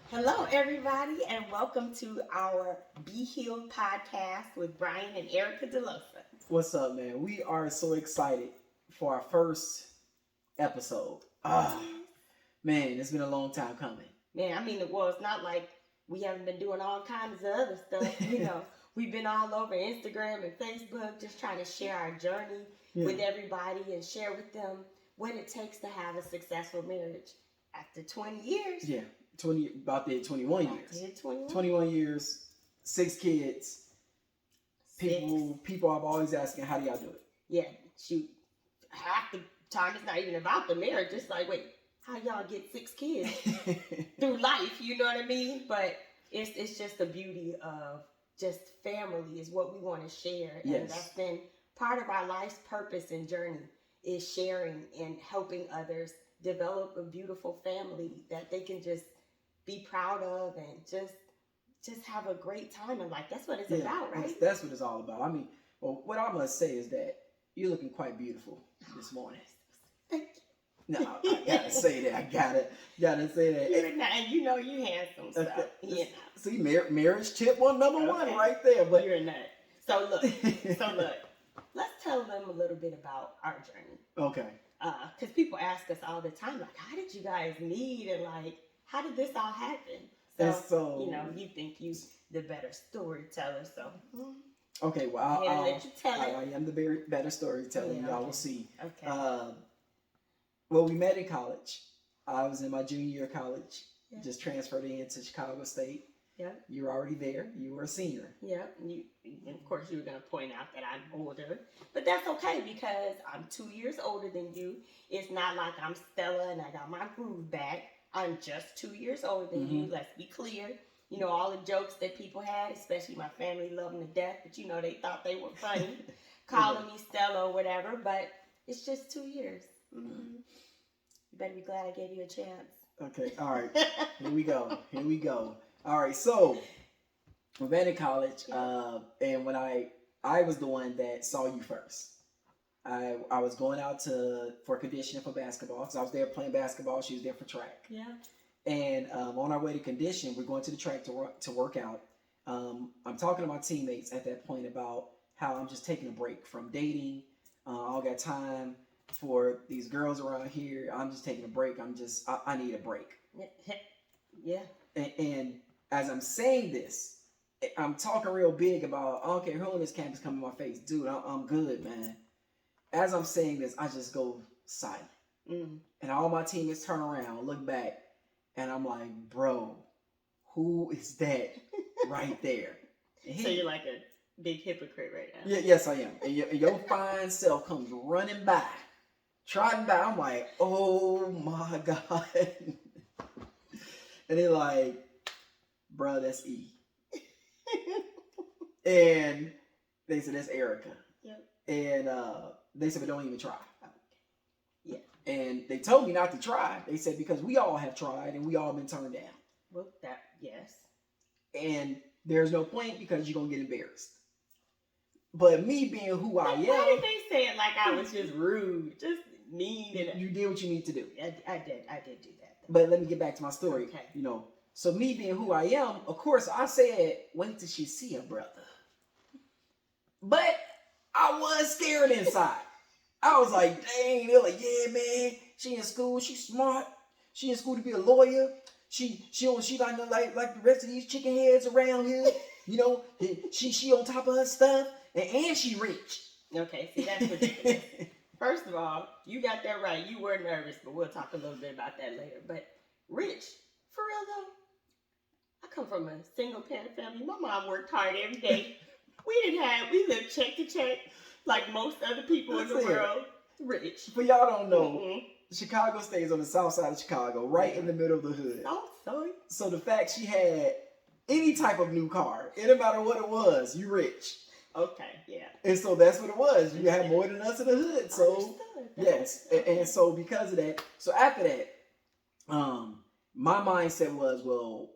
Hello, everybody, and welcome to our Be Healed podcast with Brian and Erica DeLosa. What's up, man? We are so excited for our first episode. Man, it's been a long time coming. Man, it's not like we haven't been doing all kinds of other stuff. We've been all over Instagram and Facebook just trying to share our journey with everybody and share with them what it takes to have a successful marriage after 20 years. Yeah, 21 years. 21 years, 6 kids. People are always asking, how do y'all do it? Yeah, shoot. Half the time it's not even about the marriage. It's like, wait, how y'all get 6 kids through life? You know what I mean? But it's just the beauty of just family is what we want to share. Yes. And that's been part of our life's purpose and journey is sharing and helping others develop a beautiful family that they can just be proud of and just have a great time in life. That's what it's about, right? That's what it's all about. What I must say is that you're looking quite beautiful this morning. Thank you. No, I gotta say that. I gotta say that. And you know you handsome, so See, marriage tip number one right there. But you're a nut. So look, let's tell them a little bit about our journey. Okay. Because people ask us all the time, like, how did you guys meet, and like, how did this all happen? So you think you're the better storyteller, so. Okay, well, I'll let you tell it. I am the better storyteller. Yeah, Y'all will see. Okay. Well, we met in college. I was in my junior year of college. Yeah. Just transferred into Chicago State. Yeah. You were already there. You were a senior. Yeah. And of course, you were going to point out that I'm older. But that's okay because I'm 2 years older than you. It's not like I'm Stella and I got my groove back. I'm just 2 years older than you. Let's be clear. You know, all the jokes that people had, especially my family loved them to death, but they thought they were funny, calling me Stella or whatever. But it's just 2 years. Mm-hmm. You better be glad I gave you a chance. Okay, all right. Here we go. All right, so we met in college, and when I was the one that saw you first. I was going out for conditioning for basketball because I was there playing basketball. She was there for track. Yeah. And on our way to condition, we're going to the track to work out. I'm talking to my teammates at that point about how I'm just taking a break from dating. I don't got time for these girls around here. I'm just taking a break. I need a break. Yeah. And as I'm saying this, I'm talking real big about, I don't care who on this campus come in my face. Dude, I'm good, man. As I'm saying this, I just go silent. And all my teammates turn around, look back, and I'm like, bro, who is that right there? So you're like a big hypocrite right now. Yeah, yes, I am. And your fine self comes running by, trotting by. I'm like, oh my God. And they're like, bro, that's E. And they said, that's Erica. Yep. And they said, but don't even try. Yeah. And they told me not to try. They said, because we all have tried and we all been turned down. Well, yes. And there's no point because you're going to get embarrassed. But me being who I am. Why did they say it like I was just rude, just mean? You did what you need to do. I did do that. But let me get back to my story. Okay. So me being who I am, of course, I said, wait till she see her brother. But I was scared inside. I was like, dang, they're like, yeah, man, she in school, she's smart. She in school to be a lawyer. She like the rest of these chicken heads around here. She on top of her stuff, and she rich. Okay, see, that's ridiculous. First of all, you got that right. You were nervous, but we'll talk a little bit about that later. But rich, for real though, I come from a single parent family. My mom worked hard every day. We lived check to check like most other people in the world. Rich. But y'all don't know, Chicago stays on the south side of Chicago, right in the middle of the hood. Oh, sorry. So the fact she had any type of new car, it didn't matter what it was, you rich. Okay, yeah. And so that's what it was. You had more than us in the hood. So yes. And so because of that, so after that, my mindset was, well,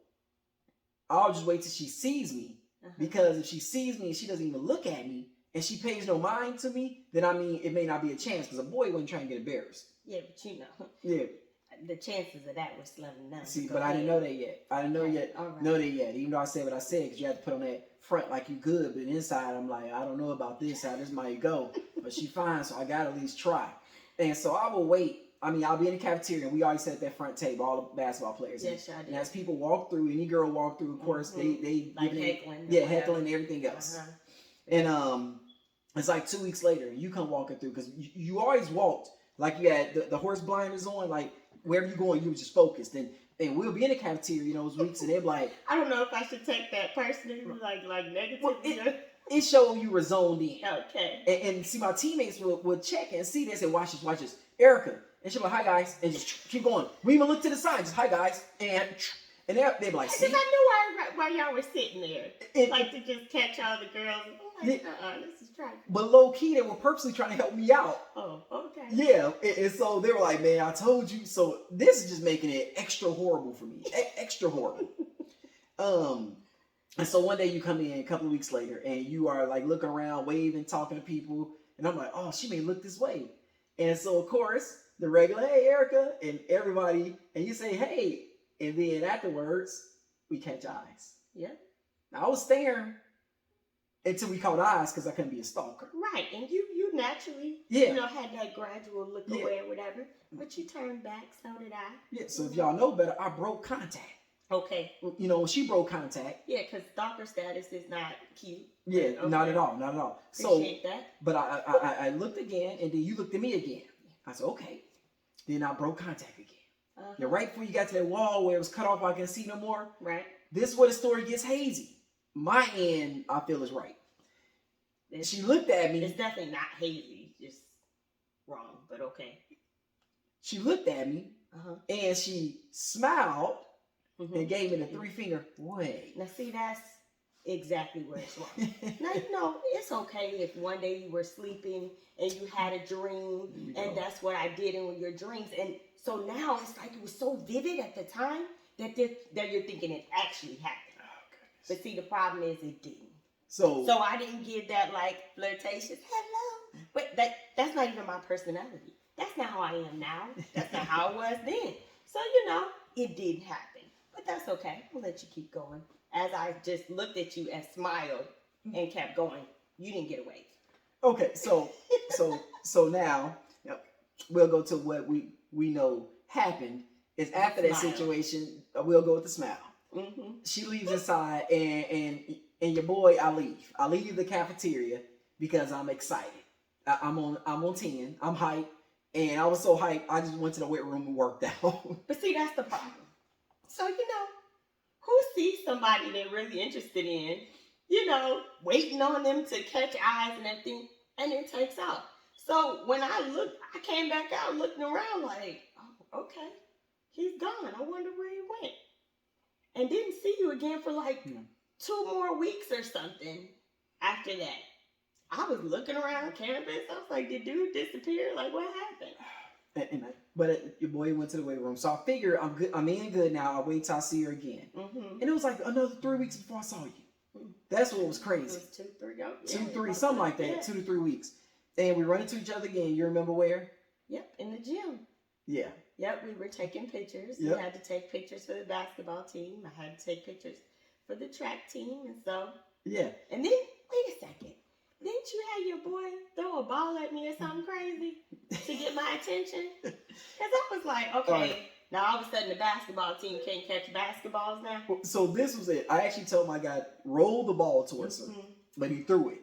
I'll just wait till she sees me. Because if she sees me and she doesn't even look at me and she pays no mind to me, then it may not be a chance because a boy wouldn't try and get embarrassed. Yeah, but Yeah. the chances of that were slim to none. See, Go but I didn't know ahead. that yet. I didn't know Okay, yet. all right. Know that yet. Even though I said what I said, because you have to put on that front like you good, but inside I'm like, I don't know about this, how this might go. But she fine, so I gotta at least try. And so I will wait. I mean, I'll be in the cafeteria, and we always sit at that front table, all the basketball players. Yes, I did. And as people walk through, any girl walk through, of course, they like giving heckling. it, yeah, heckling and everything else. Uh-huh. And it's like 2 weeks later, and you come walking through because you always walked like you had the horse blinders on, like wherever you going, you was just focused. And we'll be in the cafeteria, you know, those weeks, and they're like, I don't know if I should take that personally, like negative. well, it showed you were zoned in. Okay. And see, my teammates would check and see this and watch this, Erica. And she'll be like, hi guys, and just keep going. We even look to the side, just hi guys, and they'd be like, see? Because I knew why y'all were sitting there, And, like to just catch all the girls. I'm like, this is trifling. but low key, they were purposely trying to help me out. Oh, okay. Yeah, and so they were like, man, I told you. So this is just making it extra horrible for me, extra horrible. And so one day you come in a couple of weeks later, and you are like looking around, waving, talking to people, and I'm like, oh, she may look this way. And so of course, the regular, hey, Erica, and everybody, and you say, hey, and then afterwards, we catch eyes. Yeah. Now, I was staring until we caught eyes because I couldn't be a stalker. Right, and you naturally, Yeah. had that gradual look Yeah. away or whatever, but you turned back, so did I. Yeah, so if y'all know better, I broke contact. Okay. You know, when she broke contact. Yeah, because stalker status is not cute. Yeah, Okay. not at all, not at all. Appreciate that. But I looked again, and then you looked at me again. I said, okay. Then I broke contact again. Uh-huh. Yeah, right before you got to that wall where it was cut off, I couldn't see no more. Right. This is where the story gets hazy. My end, I feel, is right. She looked at me. It's definitely not hazy, just wrong, but okay. She looked at me, Uh-huh. and she smiled Mhm. and gave me the 3-finger wave. Now, see, that's exactly where it's wrong. Now, it's okay if one day you were sleeping and you had a dream, and that's what I did in your dreams. And so now it's like it was so vivid at the time that you're thinking it actually happened. But see, the problem is it didn't. So I didn't give that like flirtatious hello. But that's not even my personality. That's not how I am now. That's not how I was then. So it didn't happen. But that's okay. I'll let you keep going. As I just looked at you and smiled and kept going, you didn't get away. okay, so now we'll go to what we know happened. Is after that Smile. situation, we'll go with the smile. Mm-hmm. She leaves inside, and your boy, I leave. I leave the cafeteria because I'm excited. I'm on 10. I'm hyped, and I was so hyped. I just went to the weight room and worked out. But see, that's the problem. So who sees somebody they're really interested in, waiting on them to catch eyes and everything, and it takes off. So when I came back out looking around like, oh, okay, he's gone. I wonder where he went. And didn't see you again for like 2 more weeks or something after that. I was looking around campus. I was like, did dude disappear? Like, what happened? But your boy went to the weight room, so I figure I'm good. I'm in good now. I'll wait till I see her again. Mm-hmm. And it was like another 3 weeks before I saw you. That's what was It crazy. was 2, 3. Oh, 2, yeah, 3, something like that. Yeah. 2 to 3 weeks, and we run into each other again. You remember where? Yep, in the gym. Yeah. Yep, we were taking pictures. Yep. We had to take pictures for the basketball team. I had to take pictures for the track team, and so. Yeah. And then, wait a second. Didn't you have your boy throw a ball at me or something crazy to get my attention? Because I was like, okay, now all of a sudden the basketball team can't catch basketballs now. So this was it. I actually told my guy roll the ball towards him, but he threw it.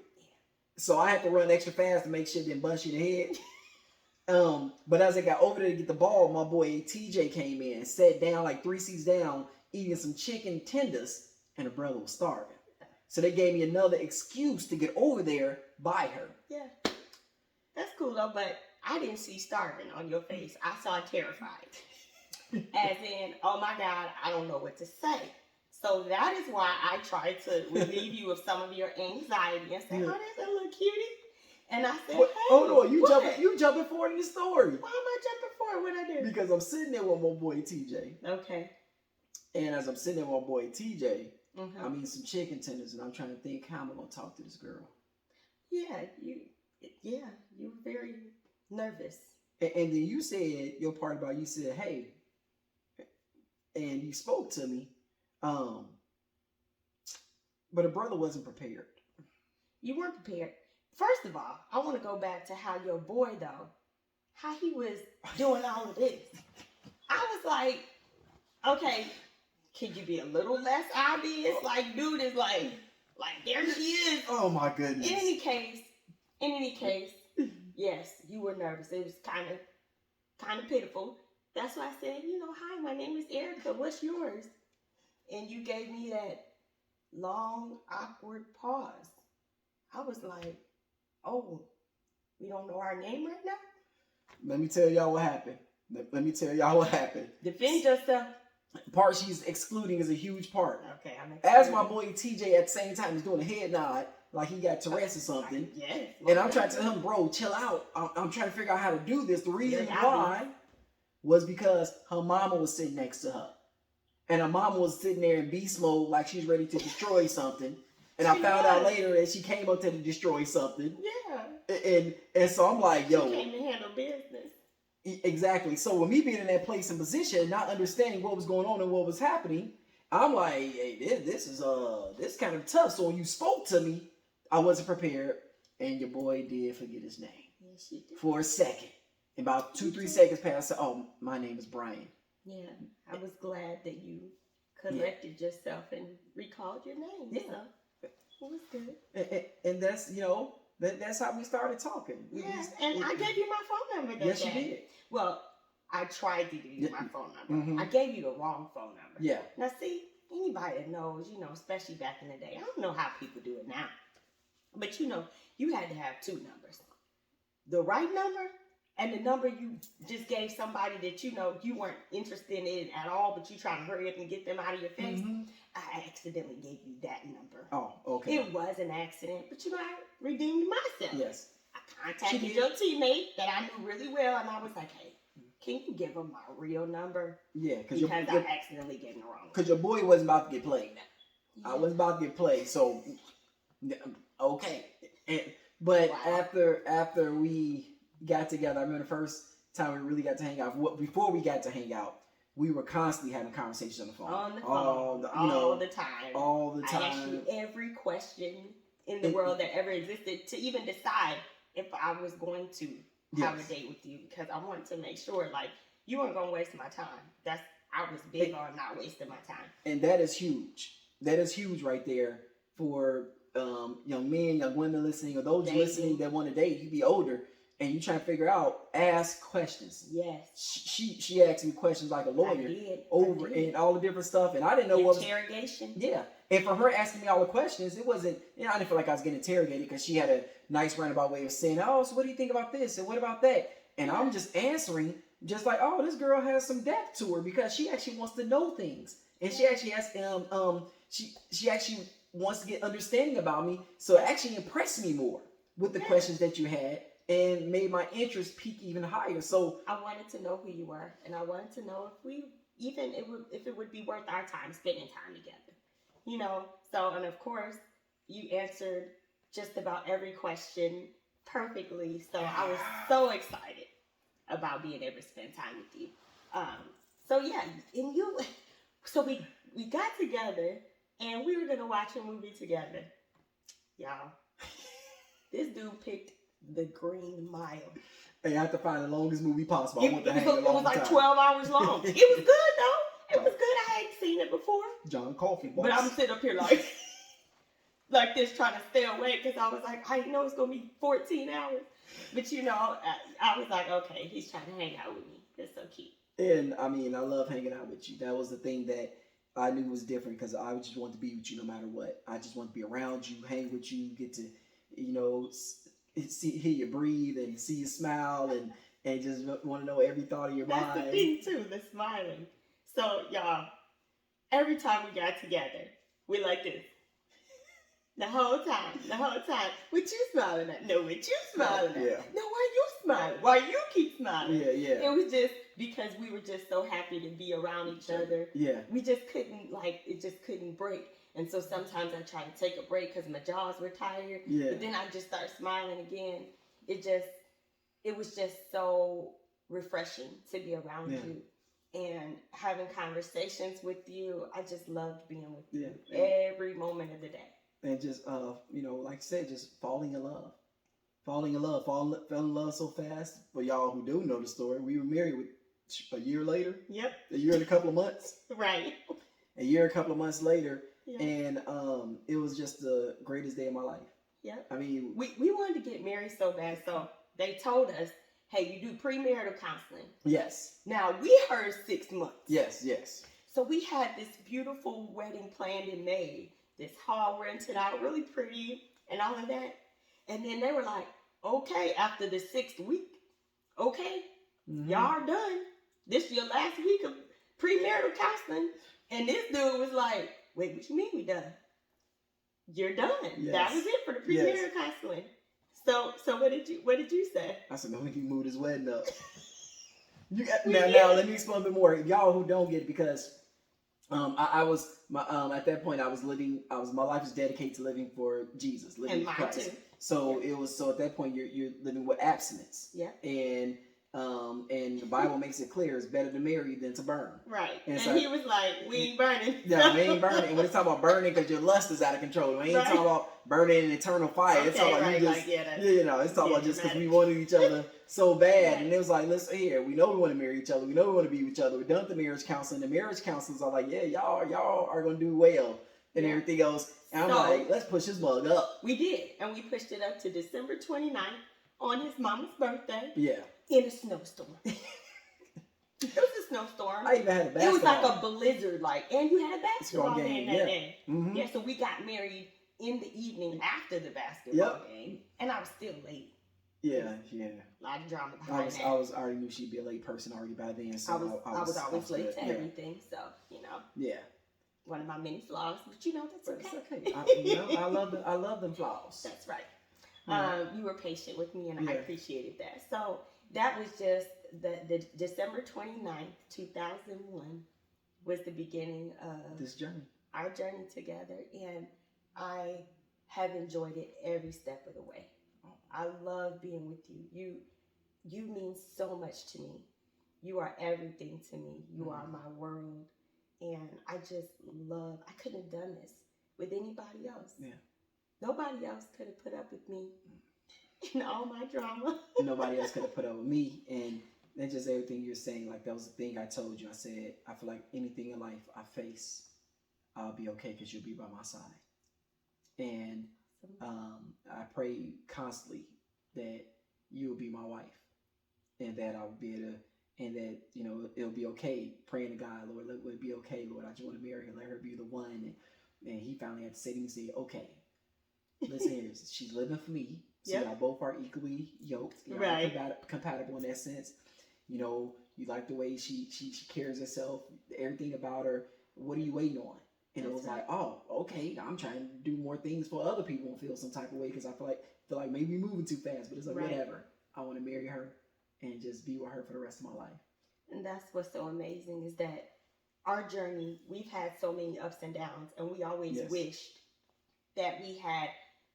So I had to run extra fast to make sure it didn't bust you in the head. But as I got over there to get the ball, my boy TJ came in, sat down like 3 seats down, eating some chicken tenders, and her brother was starving. So they gave me another excuse to get over there by her. Yeah. That's cool though, but I didn't see starving on your face. I saw terrified. As in, oh my God, I don't know what to say. So that is why I tried to relieve you of some of your anxiety and say, oh, there's a little cutie. And I said, hey, hold on, you what? jumping forward in the story. Why am I jumping forward? What'd I do? Because I'm sitting there with my boy TJ. Okay. And as I'm sitting there with my boy TJ, Mm-hmm. I'm eating some chicken tenders, and I'm trying to think how I'm going to talk to this girl. Yeah, you were very nervous. And then you said your part about, you said, hey, and you spoke to me, but a brother wasn't prepared. You weren't prepared. First of all, I want to go back to how your boy, though, how he was doing all of this. I was like, okay, can you be a little less obvious? Like, dude is like there she is. Oh my goodness. In any case, yes, you were nervous. It was kind of pitiful. That's why I said, hi, my name is Erica. What's yours? And you gave me that long, awkward pause. I was like, oh, we don't know our name right now? Let me tell y'all what happened. Defend yourself. Part she's excluding is a huge part. Okay, as my boy TJ at the same time is doing a head nod like he got Tourette's or something. Yes. And I'm trying to tell him, bro, chill out. I'm trying to figure out how to do this. The reason why was because her mama was sitting next to her. And her mama was sitting there in beast mode like she's ready to destroy something. And I found out later that she came up to destroy something. Yeah. And so I'm like, yo. She came to handle business. Exactly. So with me being in that place and position, not understanding what was going on and what was happening, I'm like, hey, this is kind of tough. So when you spoke to me, I wasn't prepared, and your boy did forget his name. Yes, you did. For a second. About 2-3 seconds passed. Oh, my name is Brian. Yeah, I was glad that you collected yourself and recalled your name. Yeah. So it was good. And that's, that's how we started talking. Yes, and I gave you my phone number that Yes, day. you did. Well, I tried to give you my phone number. Mm-hmm. I gave you the wrong phone number. Yeah. Now, see, anybody that knows, especially back in the day, I don't know how people do it now, but you had to have two numbers. The right number and the number you just gave somebody that you weren't interested in at all, but you trying to hurry up and get them out of your face. Mm-hmm. I accidentally gave you that number. Oh, okay. It was an accident, but I redeemed myself. Yes. I contacted your teammate that I knew really well, and I was like, hey, can you give him my real number? Yeah, because I accidentally gave him the wrong number. Because your boy wasn't about to get played. Yeah. I wasn't about to get played, so okay. But after we got together, I remember the first time we really got to hang out. Before we got to hang out, we were constantly having conversations on the phone. All the time. All the time. I asked you every question in the world that ever existed to even decide if I was going to have a date with you, because I wanted to make sure you weren't going to waste my time. I was big on not wasting my time. And that is huge. That is huge right there for young men, young women listening, or those listening that want to date. You be older and you trying to figure out, ask questions. Yes. She asked me questions like a lawyer and all the different stuff, and I didn't know what interrogation. Yeah. And for her asking me all the questions, it wasn't, I didn't feel like I was getting interrogated, because she had a nice roundabout way of saying, oh, so what do you think about this? And what about that? And I'm just answering just like, oh, this girl has some depth to her, because she actually wants to know things. And she actually has, she actually wants to get understanding about me. So it actually impressed me more with the questions that you had, and made my interest peak even higher. So I wanted to know who you were, and I wanted to know if it would be worth our time spending time together. So, and of course, you answered just about every question perfectly. So I was so excited about being able to spend time with you. So we got together and we were going to watch a movie together. Y'all, this dude picked The Green Mile. Hey, I have to find the longest movie possible. It was like 12 hours long. It was good though. It was good. I hadn't seen it before. John Coffey, boss. But I'm sitting up here like this, trying to stay awake, because I was like, I know it's going to be 14 hours. But I was like, okay, he's trying to hang out with me. That's so cute. And I love hanging out with you. That was the thing that I knew was different, because I just wanted to be with you no matter what. I just want to be around you, hang with you, get to, hear you breathe and see you smile, and just want to know every thought of your mind. That's the thing too, the smiling. So y'all, every time we got together, we like this. The whole time. What you smiling at? No, what you smiling at? Yeah. No, why you smiling? Why you keep smiling? Yeah. It was just because we were just so happy to be around each other. Yeah. We just couldn't, it just couldn't break. And so sometimes I try to take a break because my jaws were tired. Yeah. But then I just start smiling again. It was just so refreshing to be around you. and having conversations with you. I just loved being with you Yeah. every moment of the day. And just like I said, just falling in love. Fell in love so fast. For y'all who do know the story, we were married with a year later. Yep. A year and a couple of months. Right. A year and a couple of months later. Yep. And it was just the greatest day of my life. Yep. I mean, we wanted to get married so bad, so they told us, hey, you do premarital counseling. yes. Now we heard 6 months. Yes. So we had this beautiful wedding planned in May, this hall rented out, really pretty, and all of that. And then they were like, okay, after the 6th week, okay, Mm-hmm. y'all are done. This is your last week of premarital counseling. And this dude was like, wait, what you mean we done? You're done. Yes. That was it for the premarital counseling. So what did you say? I said, no, he moved his wedding up. Now let me explain a bit more. Y'all who don't get it, because I was at that point I was my life was dedicated to living for Jesus, living And for mine Christ. too. So it was at that point you're living with abstinence. Yeah. And the Bible makes it clear it's better to marry than to burn. Right. And And so, he was like, we ain't burning. Yeah, we ain't burning. And when it's talking about burning, because your lust is out of control. We ain't talking about burning in eternal fire. It's talking about you just, it's talking about just because we wanted each other so bad. Right. And it was like, listen here, we know we want to marry each other. We know we want to be with each other. We're done with the marriage counseling. The marriage counselors are like, yeah, y'all are going to do well and everything else. And I'm like, let's push this mug up. We did. And we pushed it up to December 29th on his mama's birthday. Yeah. In a snowstorm. It was a snowstorm. I even had a basketball. It was like a blizzard, and you had a basketball game that day. Mm-hmm. Yeah, so we got married in the evening after the basketball game, and I was still late. Yeah. A lot of drama behind that. I already knew she'd be a late person already by then, so I was always late to everything, so Yeah. One of my many flaws, but that's okay. It's okay. I love them flaws. That's right. Yeah. You were patient with me, and I appreciated that. So that was just the December 29th, 2001 was the beginning of this journey. Our journey together, and I have enjoyed it every step of the way. I love being with you. You mean so much to me. You are everything to me. You are my world, and I just love. I couldn't have done this with anybody else. Yeah. Nobody else could have put up with me and all my drama. Nobody else could have put up with me, and that's just everything you're saying. Like, that was the thing I told you. I said, I feel like anything in life I face, I'll be okay because you'll be by my side. And I pray constantly that you will be my wife, and that I will be able to, and that, it'll be okay. Praying to God, Lord, let it be okay, Lord. I just want to marry her, let her be the one. And he finally had to say to me, say, okay. Listen here, she's living for me. So y'all both are equally yoked. Y'all are compatible in that sense. You like the way she carries herself, everything about her. What are you waiting on? And it was like, oh, okay, I'm trying to do more things for other people and feel some type of way because I feel like maybe we're moving too fast. But it's like, whatever. I want to marry her and just be with her for the rest of my life. And that's what's so amazing is that our journey, we've had so many ups and downs, and we always wished that we had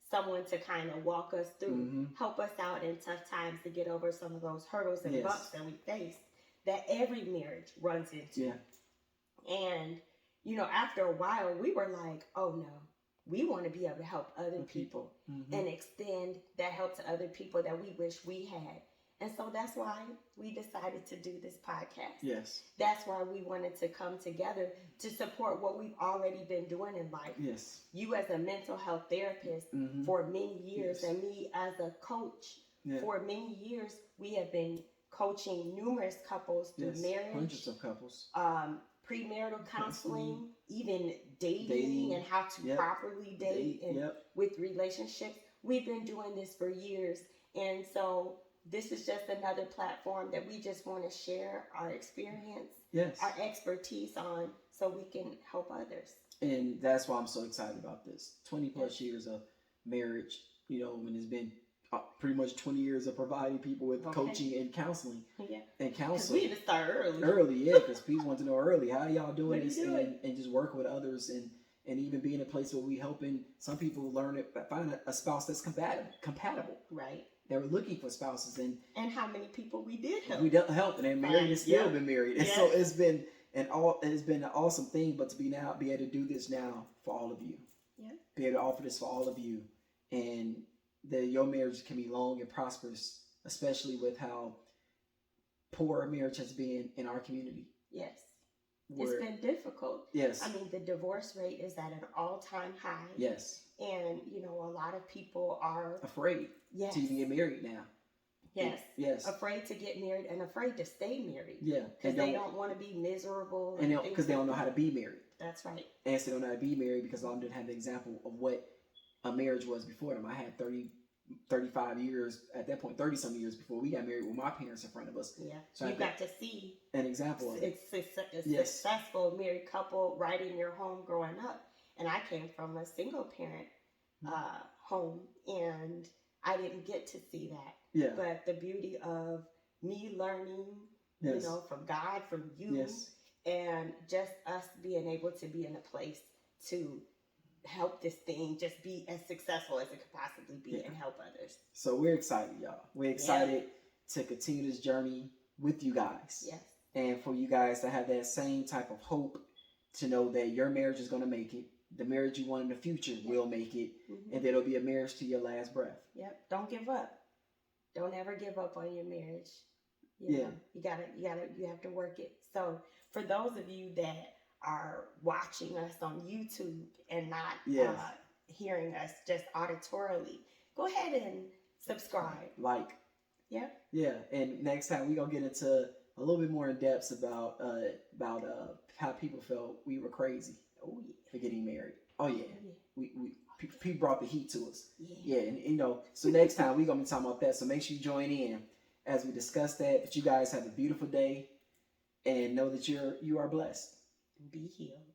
someone to kind of walk us through, help us out in tough times to get over some of those hurdles and bumps that we face that every marriage runs into. Yeah. And, after a while, we were like, oh no, we want to be able to help other people and extend that help to other people that we wish we had. And so that's why we decided to do this podcast. Yes. That's why we wanted to come together to support what we've already been doing in life. Yes. You as a mental health therapist for many years, and me as a coach for many years, we have been coaching numerous couples through marriage. Hundreds of couples. Premarital counseling, even dating and how to properly date and with relationships. We've been doing this for years. And so this is just another platform that we just want to share our experience, our expertise on, so we can help others. And that's why I'm so excited about this. 20 plus years of marriage, when it's been pretty much 20 years of providing people with coaching and counseling. Yeah. And counseling. We need to start early. Early, because people want to know early. How y'all doing this? And just working with others and even being in a place where we helping some people learn it, find a spouse that's compatible. Right. that were looking for spouses, and how many people we did help. we don't help, and they're married and still been married. And so it's been an awesome thing. But to be able to do this now for all of you, be able to offer this for all of you, and that your marriage can be long and prosperous, especially with how poor marriage has been in our community. Yes. It's been difficult. Yes. I mean, the divorce rate is at an all-time high. Yes. And, a lot of people are afraid to even get married now. Yes. Yes. Afraid to get married and afraid to stay married. Yeah. Because they don't want to be miserable. And because they don't know how to be married. That's right. And so they don't know how to be married because I didn't have the example of what a marriage was before them. I had 35 years, at that point, 30-some years before we got married with my parents in front of us. Yeah. So you got to see an example of a successful married couple right in your home growing up. And I came from a single parent home, and I didn't get to see that. Yeah. But the beauty of me learning, from God, from you, and just us being able to be in a place to help this thing just be as successful as it could possibly be and help others. So we're excited, y'all. We're excited to continue this journey with you guys. Yes. And for you guys to have that same type of hope to know that your marriage is going to make it. The marriage you want in the future will make it. Mm-hmm. And that it'll be a marriage to your last breath. Yep. Don't give up. Don't ever give up on your marriage. You have to work it. So for those of you that are watching us on YouTube and not hearing us just auditorily, go ahead and subscribe. Yeah. And next time we're gonna get into a little bit more in depth about how people felt we were crazy. Oh yeah. For getting married. Oh yeah. We people brought the heat to us. Yeah. And so next time we're gonna be talking about that. So make sure you join in as we discuss that. But you guys have a beautiful day and know that you are blessed. Be healed.